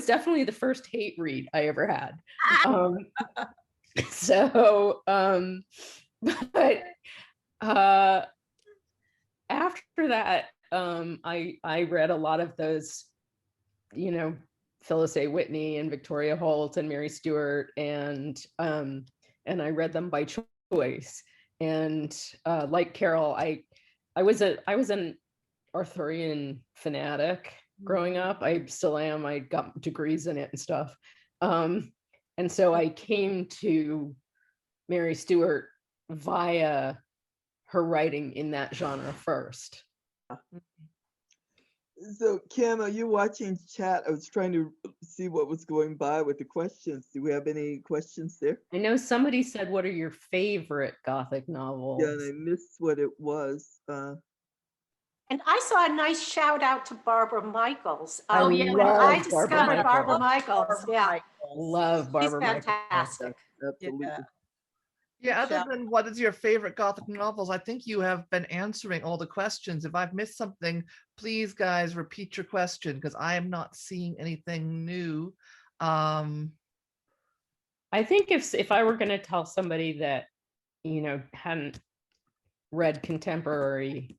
definitely the first hate read I ever had. But after that, I read a lot of those, Phyllis A. Whitney and Victoria Holt and Mary Stewart, and I read them by choice. And like Carol, I was an Arthurian fanatic growing up. I still am. I got degrees in it and stuff. And so I came to Mary Stewart via her writing in that genre first. So Kim, are you watching chat? I was trying to see what was going by with the questions. Do we have any questions there? I know somebody said, what are your favorite Gothic novels? Yeah, and I missed what it was. And I saw a nice shout out to Barbara Michaels. I yeah, When I love discovered Barbara Michaels, Barbara yeah, Michaels. Love she's Barbara Michaels. fantastic. Absolutely. Yeah. Yeah, other Shout- than what is your favorite Gothic novels, I think you have been answering all the questions. If I've missed something, please, guys, repeat your question because I am not seeing anything new. I think if I were going to tell somebody that, hadn't read contemporary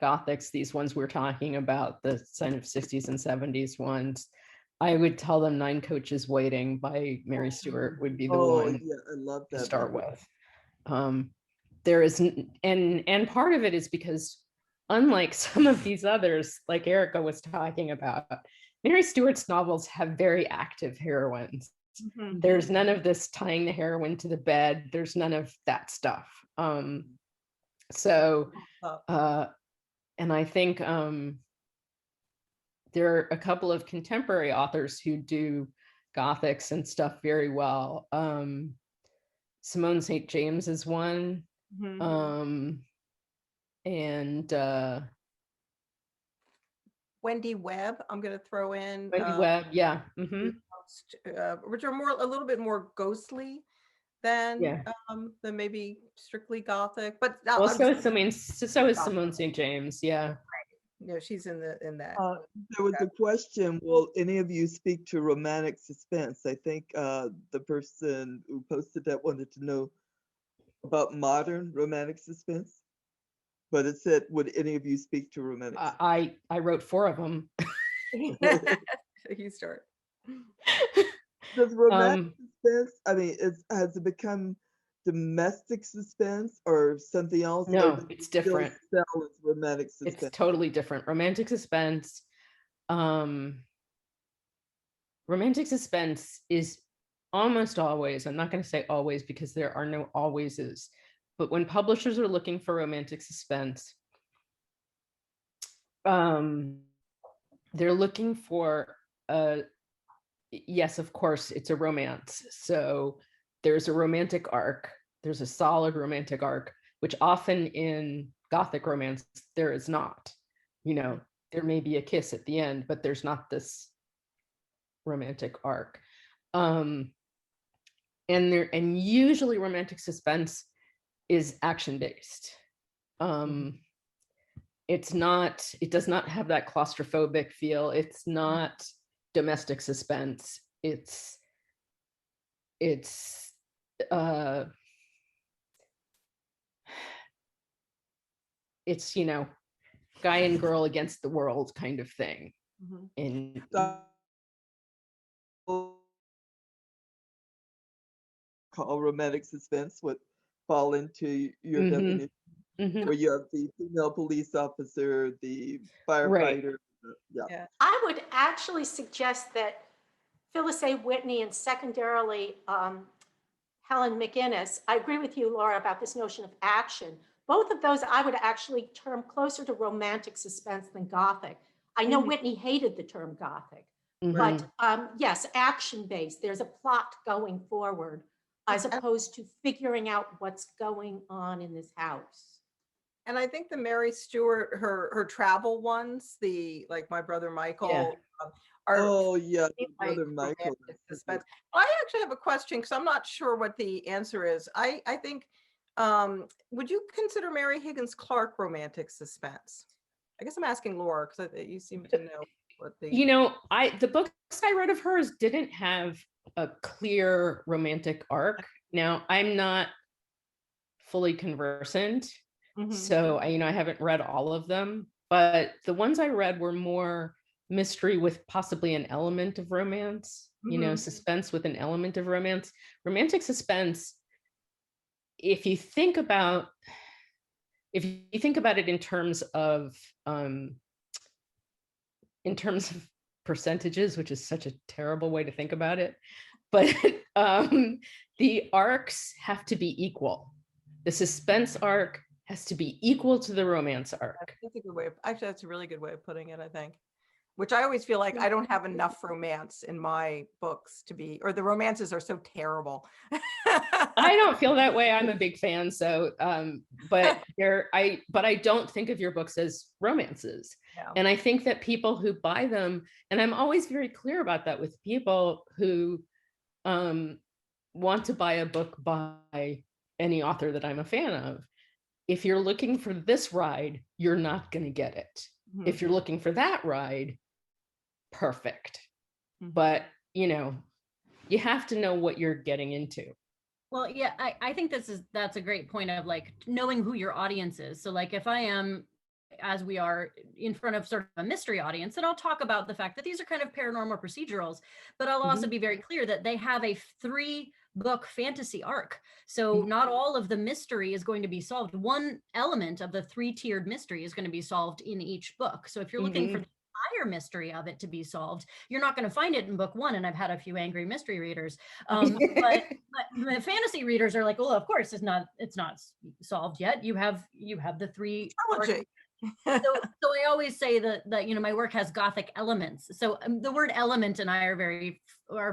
Gothics, these ones we're talking about, the sign of 60s and 70s ones, I would tell them Nine Coaches Waiting by Mary Stewart would be the one Yeah, I love that. to start with. There is, and part of it is because unlike some of these others, like Erica was talking about, Mary Stewart's novels have very active heroines. Mhm. There's none of this tying the heroine to the bed. There's none of that stuff. And I think there are a couple of contemporary authors who do Gothics and stuff very well. Simone St. James is one. Mhm. And Wendy Webb, I'm going to throw in. Wendy Webb, yeah. Which are a little bit more ghostly than Yeah. than maybe strictly Gothic, but Well, so is Simone St. James, yeah. she's in that. There was a question, will any of you speak to romantic suspense? I think the person who posted that wanted to know about modern romantic suspense, but it said, would any of you speak to romantic suspense? I wrote 4 of them. You start. Does romantic suspense, I mean, has it become domestic suspense or something else? No, or does it's it still different. sell as romantic suspense? It's totally different. Romantic suspense is almost always, I'm not going to say always because there are no alwayses, but when publishers are looking for romantic suspense, they're looking for yes, of course, it's a romance. So there's a romantic arc. There's a solid romantic arc, which often in Gothic romance, there is not. There may be a kiss at the end, but there's not this romantic arc. And usually romantic suspense is action-based. It does not have that claustrophobic feel. It's not domestic suspense. It's guy and girl against the world kind of thing. And call romantic suspense would fall into your definition, where you have the female police officer, the firefighter. Yeah. I would actually suggest that Phyllis A. Whitney and secondarily Helen McInnes, I agree with you, Laura, about this notion of action. Both of those I would actually term closer to romantic suspense than Gothic. I know Whitney hated the term Gothic, but yes, action-based. There's a plot going forward as opposed to figuring out what's going on in this house. And I think the Mary Stewart, her travel ones, the like My Brother Michael, are Brother Michael. Suspense. I actually have a question because I'm not sure what the answer is. I think, would you consider Mary Higgins Clark romantic suspense? I guess I'm asking Laura because you seem to know what the. The books I read of hers didn't have a clear romantic arc. Now I'm not fully conversant. So I haven't read all of them, but the ones I read were more mystery with possibly an element of romance, suspense with an element of romance. Romantic suspense, if you think about it in terms of percentages, which is such a terrible way to think about it, but the arcs have to be equal. The suspense arc has to be equal to the romance arc. That's a good way actually, that's a really good way of putting it, I think. Which I always feel like I don't have enough romance in my books to be, or the romances are so terrible. I don't feel that way. I'm a big fan. So, but I don't think of your books as romances. Yeah. And I think that people who buy them, and I'm always very clear about that with people who want to buy a book by any author that I'm a fan of. If you're looking for this ride, you're not going to get it. Mhm. If you're looking for that ride, perfect. Mhm. But, you know, you have to know what you're getting into. Well, yeah, I think that's a great point of like knowing who your audience is. So like if I am, as we are in front of sort of a mystery audience, then I'll talk about the fact that these are kind of paranormal procedurals, but I'll also be very clear that they have a 3-book fantasy arc. So not all of the mystery is going to be solved. One element of the 3-tiered mystery is going to be solved in each book. So if you're looking for the entire mystery of it to be solved, you're not going to find it in book 1. And I've had a few angry mystery readers, but the fantasy readers are like, well, of course it's not solved yet. You have the 3 so I always say that you know my work has Gothic elements. So the word element and I are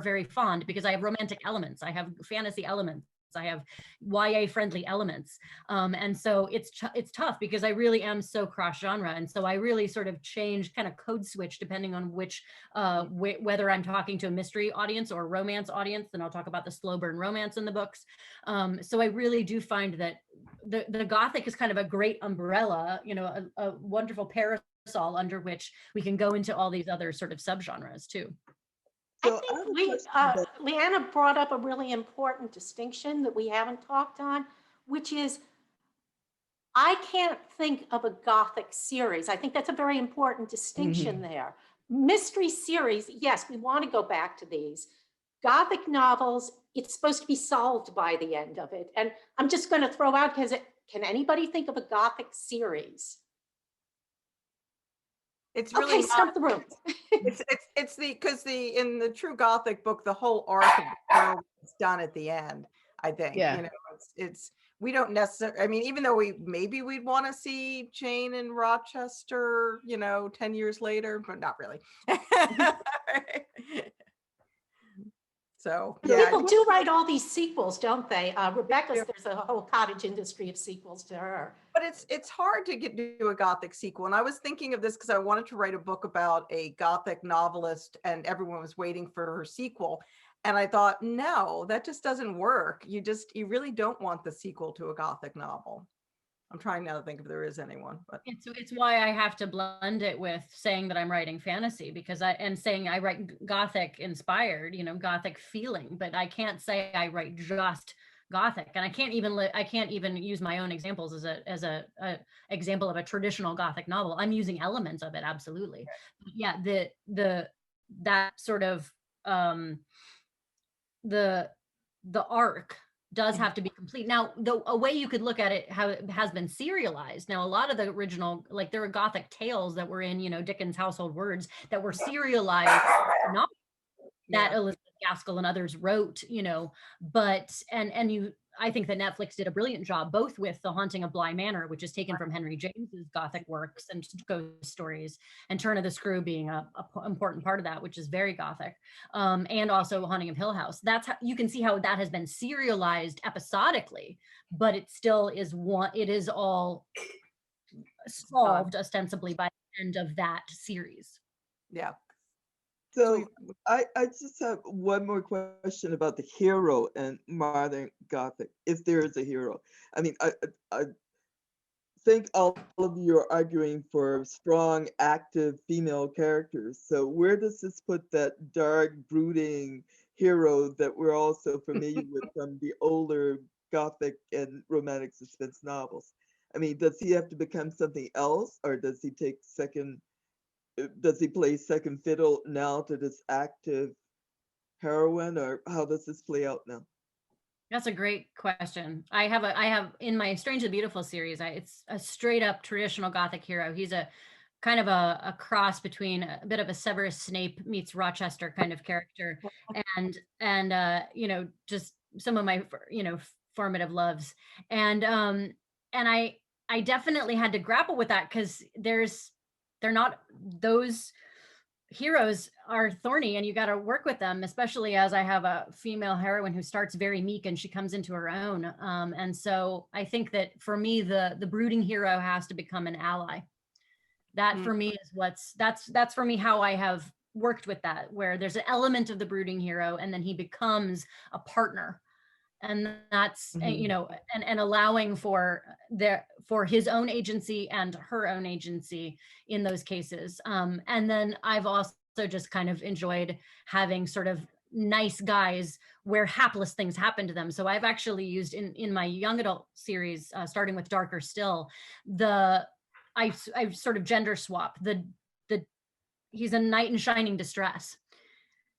very fond because I have romantic elements, I have fantasy elements, I have YA friendly elements, and so it's tough because I really am so cross genre, and so I really sort of change, kind of code switch depending on which whether I'm talking to a mystery audience or a romance audience. Then I'll talk about the slow burn romance in the books. So I really do find that the Gothic is kind of a great umbrella, you know, a wonderful parasol under which we can go into all these other sort of subgenres too. So I think Leanna brought up a really important distinction that we haven't talked on, which is I can't think of a Gothic series. I think that's a very important distinction there. Mystery series, yes, we want to go back to these. Gothic novels, it's supposed to be solved by the end of it. And I'm just going to throw out, can anybody think of a Gothic series? It's really okay, stump the room. it's because in the true Gothic book, the whole arc of the show is done at the end. I think, you know, it's we don't necessarily. I mean, even though we'd want to see Jane in Rochester, you know, 10 years later, but not really. So yeah, people do write all these sequels, don't they? Rebecca's, there's a whole cottage industry of sequels to her. But it's hard to do a Gothic sequel. And I was thinking of this because I wanted to write a book about a Gothic novelist and everyone was waiting for her sequel. And I thought, no, that just doesn't work. You really don't want the sequel to a Gothic novel. I'm trying now to think if there is anyone, but it's why I have to blend it with saying that I'm writing fantasy, because saying I write Gothic inspired, you know, Gothic feeling, but I can't say I write just Gothic, and I can't even use my own examples as a example of a traditional Gothic novel. I'm using elements of it, absolutely. But yeah, that sort of the arc does have to be complete. Now, a way you could look at it, how it has been serialized. Now, a lot of the original, like there were Gothic tales that were in, you know, Dickens' Household Words that were serialized novels that Elizabeth Gaskell and others wrote, you know, but, I think that Netflix did a brilliant job, both with The Haunting of Bly Manor, which is taken from Henry James's Gothic works and ghost stories, and Turn of the Screw being a important part of that, which is very Gothic, and also Haunting of Hill House. That's how you can see how that has been serialized episodically, but it still is it is all solved ostensibly by the end of that series. Yeah. So I just have one more question about the hero in modern Gothic, if there is a hero. I mean, I think all of you are arguing for strong, active female characters. So where does this put that dark, brooding hero that we're also familiar with from the older Gothic and romantic suspense novels? I mean, does he have to become something else, or does he play second fiddle now to this active heroine, or how does this play out now? That's a great question. I have in my Strange and Beautiful series, it's a straight up traditional Gothic hero. He's a kind of a cross between a bit of a Severus Snape meets Rochester kind of character, and you know, just some of my, you know, formative loves. And I definitely had to grapple with that because they're not, those heroes are thorny and you got to work with them, especially as I have a female heroine who starts very meek and she comes into her own. And so I think that for me, the brooding hero has to become an ally. That for me is that's for me how I have worked with that, where there's an element of the brooding hero and then he becomes a partner. And that's you know, and allowing for his own agency and her own agency in those cases. And then I've also just kind of enjoyed having sort of nice guys where hapless things happen to them. So I've actually used in my young adult series, starting with Darker Still, I've sort of gender swap the he's a knight in shining distress.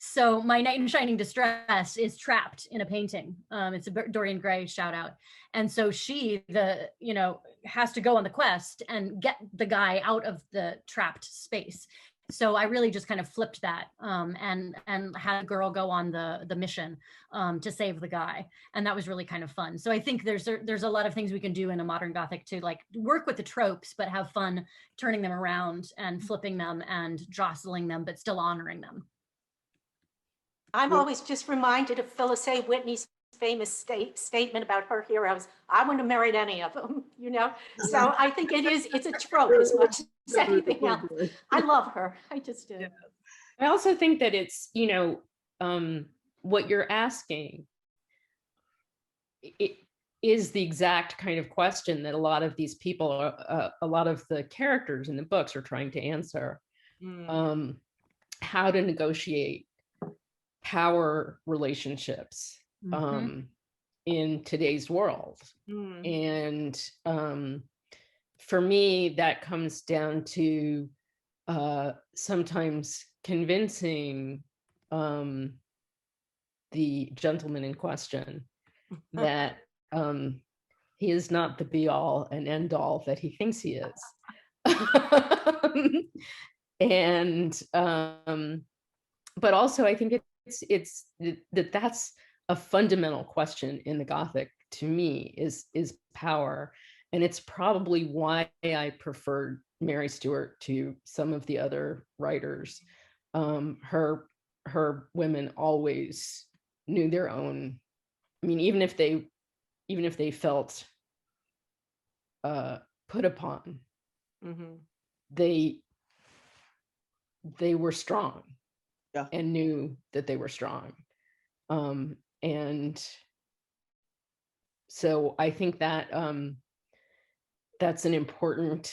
So my knight in shining distress is trapped in a painting. It's a Dorian Gray shout out. And so she, has to go on the quest and get the guy out of the trapped space. So I really just kind of flipped that and had a girl go on the mission to save the guy. And that was really kind of fun. So I think there's a lot of things we can do in a modern Gothic to like work with the tropes, but have fun turning them around and flipping them and jostling them, but still honoring them. I'm always just reminded of Phyllis A. Whitney's famous statement about her heroes. I wouldn't have married any of them, So I think it's a trope as much as anything else. I love her. I just do. I also think that it's, what you're asking, it is the exact kind of question that a lot of these people, a lot of the characters in the books are trying to answer. How to negotiate power relationships in today's world. And for me, that comes down to sometimes convincing the gentleman in question that he is not the be all and end all that he thinks he is. And but also I think it's that's a fundamental question in the Gothic to me is power. And it's probably why I preferred Mary Stuart to some of the other writers. Her women always knew their own. I mean, even if they felt put upon, they were strong. Yeah. And knew that they were strong. And so I think that that's an important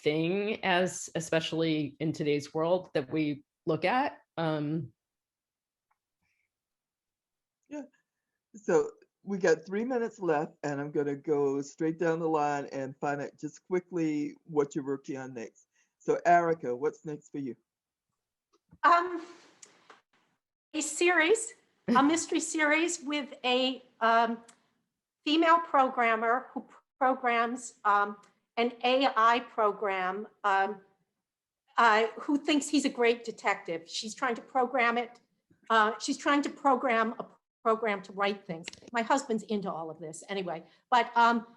thing, especially in today's world, that we look at. Yeah. So we got 3 minutes left, and I'm going to go straight down the line and find out just quickly what you're working on next. So Erica, what's next for you? A series, a mystery series with a female programmer who programs an AI program who thinks he's a great detective. She's trying to program it. She's trying to program a program to write things. My husband's into all of this anyway. But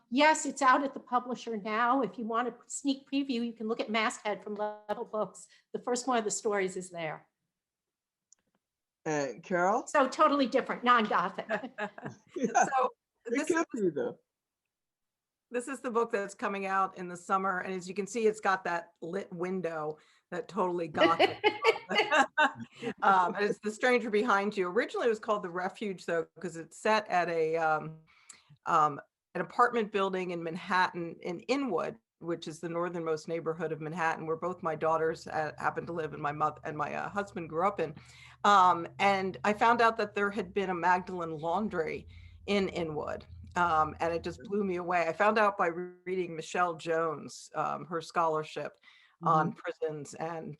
yes, it's out at the publisher now. If you want a sneak preview, you can look at Masthead from Level Books. The first one of the stories is there. And Carol? So totally different, non-Gothic. Yeah, So it could be though. This is the book that's coming out in the summer. And as you can see, it's got that lit window, that totally Gothic. And it's The Stranger Behind You. Originally, it was called The Refuge, though, because it's set at an apartment building in Manhattan, in Inwood, which is the northernmost neighborhood of Manhattan, where both my daughters happen to live and my mother and my husband grew up in. And I found out that there had been a Magdalen Laundry in Inwood. And it just blew me away. I found out by reading Michelle Jones, her scholarship on prisons and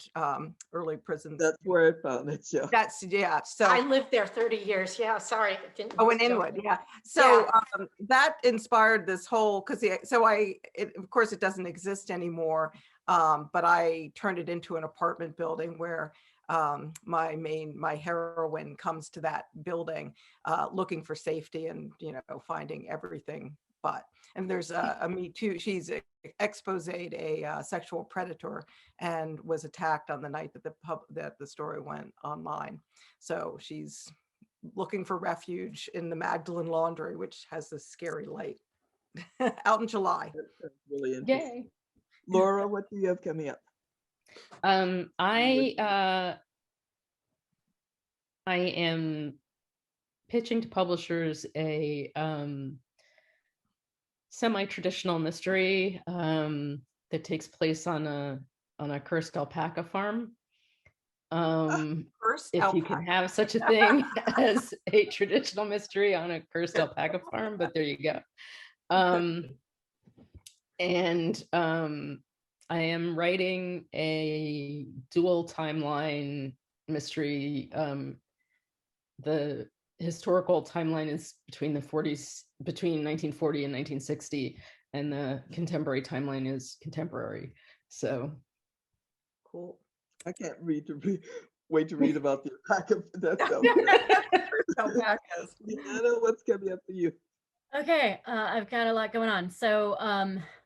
early prisons. That's where I found it, yeah. So I lived there 30 years. Yeah, sorry. Oh, in Inwood, yeah. So that inspired this whole, of course it doesn't exist anymore, but I turned it into an apartment building where my heroine comes to that building looking for safety and finding everything but, and there's a Me Too, she's exposed a sexual predator and was attacked on the night that the story went online. So she's looking for refuge in the Magdalene Laundry, which has this scary light. Out in July. That's really interesting. Yay. Laura, what do you have coming up? I am pitching to publishers a semi-traditional mystery that takes place on a cursed alpaca farm. If you can have such a thing as a traditional mystery on a cursed alpaca farm, but there you go. And I am writing a dual timeline mystery. The historical timeline is between 1940 and 1960, and the contemporary timeline is contemporary. So cool. I can't wait to read about the alpaca. That's so Alpacas. Leanna, what's coming up for you? Okay, I've got a lot going on. So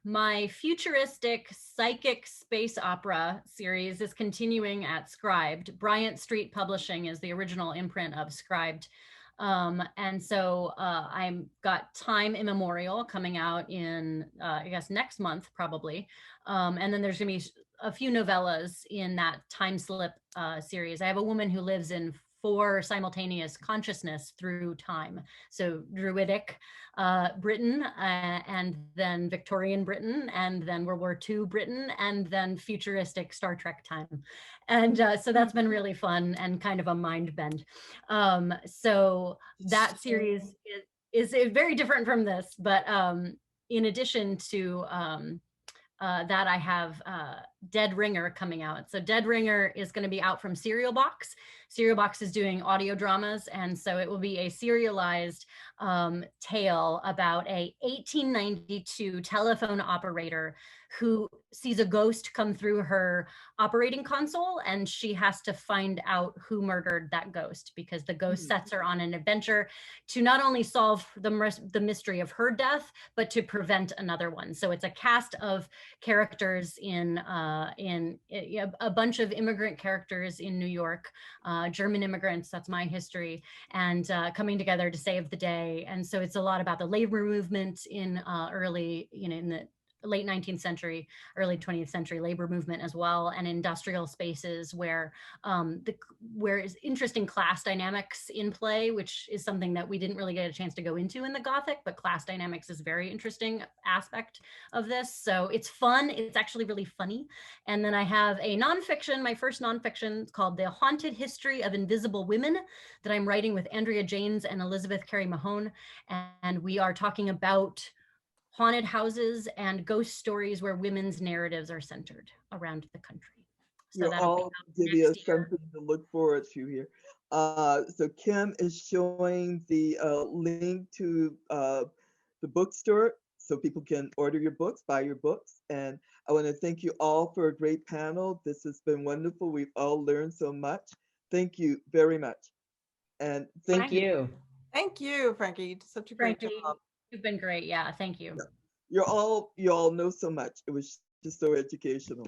my futuristic psychic space opera series is continuing at Scribed. Bryant Street Publishing is the original imprint of Scribed. And so I've got Time Immemorial coming out in, I guess, next month, probably. And then there's going to be a few novellas in that time slip series. I have a woman who lives in 4 simultaneous consciousness through time. So Druidic Britain, and then Victorian Britain, and then World War II Britain, and then futuristic Star Trek time. And so that's been really fun and kind of a mind bend. So that series is very different from this, but in addition to that, I have Dead Ringer coming out. So Dead Ringer is going to be out from Serial Box. Serial Box is doing audio dramas, and so it will be a serialized tale about a 1892 telephone operator who sees a ghost come through her operating console, and she has to find out who murdered that ghost, because the ghost sets her on an adventure to not only solve the mystery of her death, but to prevent another one. So it's a cast of characters in a bunch of immigrant characters in New York, German immigrants, that's my history, and coming together to save the day. And so it's a lot about the labor movement in in the late 19th century, early 20th century labor movement as well, and industrial spaces where where is interesting class dynamics in play, which is something that we didn't really get a chance to go into in the Gothic, but class dynamics is a very interesting aspect of this. So it's fun. It's actually really funny. And then I have a nonfiction, my first nonfiction, called The Haunted History of Invisible Women, that I'm writing with Andrea Janes and Elizabeth Carey Mahone. And we are talking about haunted houses and ghost stories where women's narratives are centered around the country. So You're all giving us something to look forward to here. So Kim is showing the link to the bookstore so people can order your books, buy your books. And I want to thank you all for a great panel. This has been wonderful. We've all learned so much. Thank you very much. And thank you. Thank you, Frankie. You did such a great job. You've been great. Yeah, thank you. You all know so much. It was just so educational.